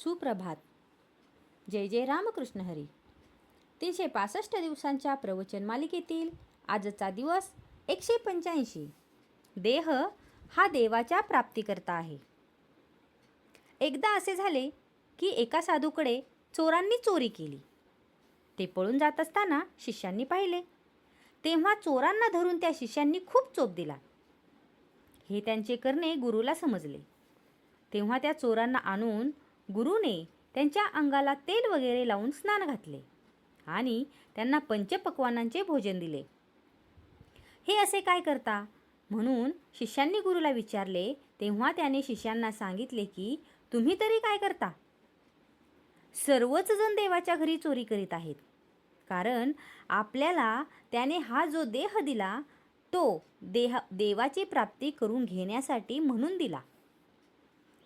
सुप्रभात. जय जय रामकृष्ण हरी. 365 दिवसांच्या प्रवचन मालिकेतील आजचा दिवस 185. देह हा देवाच्या प्राप्तीकरता आहे. एकदा असे झाले की एका साधूकडे चोरांनी चोरी केली. ते पळून जात असताना शिष्यांनी पाहिले. तेव्हा चोरांना धरून त्या शिष्यांनी खूप चोप दिला. हे त्यांचे करणे गुरुला समजले. तेव्हा त्या चोरांना आणून गुरुने त्यांच्या अंगाला तेल वगैरे लावून स्नान घातले आणि त्यांना पंचपक्वान्नांचे भोजन दिले. हे असे काय करता म्हणून शिष्यांनी गुरुला विचारले. तेव्हा त्याने शिष्यांना सांगितले की तुम्ही तरी काय करता? सर्वच जण देवाच्या घरी चोरी करीत आहेत. कारण आपल्याला त्याने हा जो देह दिला तो देवाची प्राप्ती करून घेण्यासाठी म्हणून दिला.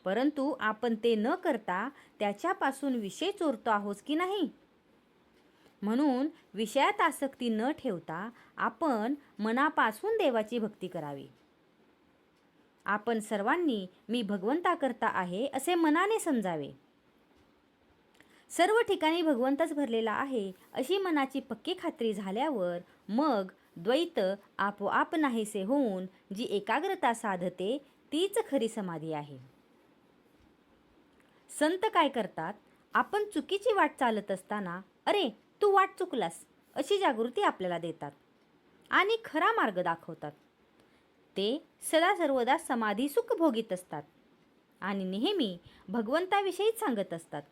परंतु आपण ते न करता त्याच्यापासून विषय चोरतो आहोत की नाही? म्हणून विषयात आसक्ती न ठेवता आपण मनापासून देवाची भक्ती करावी. आपण सर्वांनी मी भगवंताकरता आहे असे मनाने समजावे. सर्व ठिकाणी भगवंतच भरलेला आहे अशी मनाची पक्की खात्री झाल्यावर मग द्वैत आपोआप नाहीसे होऊन जी एकाग्रता साधते तीच खरी समाधी आहे. संत काय करतात? आपण चुकीची वाट चालत असताना अरे तू वाट चुकलास अशी जागृती आपल्याला देतात आणि खरा मार्ग दाखवतात. ते सदा सर्वदा समाधी सुख भोगीत असतात आणि नेहमी भगवंताविषयीच सांगत असतात.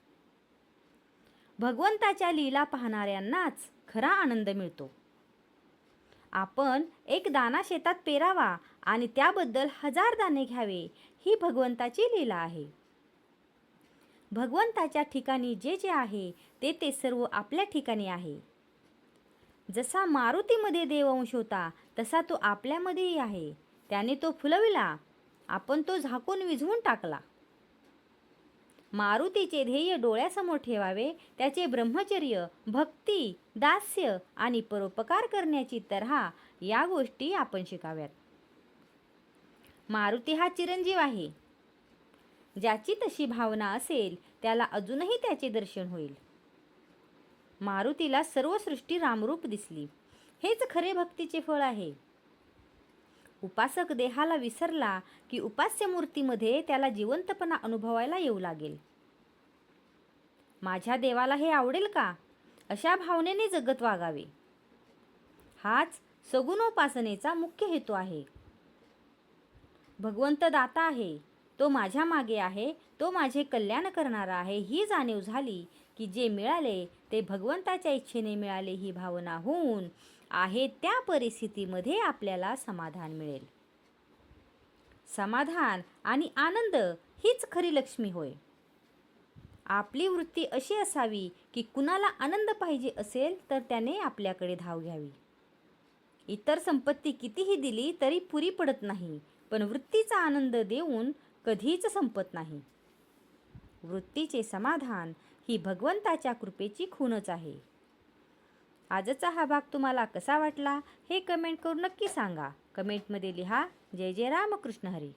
भगवंताच्या लीला पाहणाऱ्यांनाच खरा आनंद मिळतो. आपण एक दाणा शेतात पेरावा आणि त्याबद्दल 1000 दाणे घ्यावे ही भगवंताची लीला आहे. भगवंताच्या ठिकाणी जे जे आहे ते सर्व आपल्या ठिकाणी आहे. जसा मारुतीमध्ये देवअंश होता तसा तो आपल्यामध्येही आहे. त्याने तो फुलविला, आपण तो झाकून विझवून टाकला. मारुतीचे ध्येय डोळ्यासमोर ठेवावे. त्याचे ब्रह्मचर्य, भक्ती, दास्य आणि परोपकार करण्याची तऱ्हा या गोष्टी आपण शिकाव्यात. मारुती हा चिरंजीव आहे. ज्याची तशी भावना असेल त्याला अजूनही त्याचे दर्शन होईल. मारुतीला सर्व सृष्टी रामरूप दिसली. हेच खरे भक्तीचे फळ आहे. उपासक देहाला विसरला की उपास्य मूर्तीमध्ये त्याला जिवंतपणा अनुभवायला येऊ लागेल. माझ्या देवाला हे आवडेल का? अशा भावनेने जगत वागावे. हाच सगुणोपासनेचा मुख्य हेतू आहे. भगवंत दाता आहे, तो माझ्या मागे आहे, तो माझे कल्याण करणारा आहे ही जाणीव झाली की जे मिळाले ते भगवंताच्या इच्छेने मिळाले ही भावना होऊन आहे त्या परिस्थितीमध्ये आपल्याला समाधान मिळेल. समाधान आणि आनंद हीच खरी लक्ष्मी होय. आपली वृत्ती अशी असावी की कुणाला आनंद पाहिजे असेल तर त्याने आपल्याकडे धाव घ्यावी. इतर संपत्ती कितीही दिली तरी पुरी पडत नाही, पण वृत्तीचा आनंद देऊन कधीच संपत नाही. वृत्तीचे समाधान ही भगवंताच्या कृपेची खूणच आहे. आजचा हा भाग तुम्हाला कसा वाटला हे कमेंट करून नक्की सांगा. कमेंटमध्ये लिहा. जय जय रामकृष्ण हरी.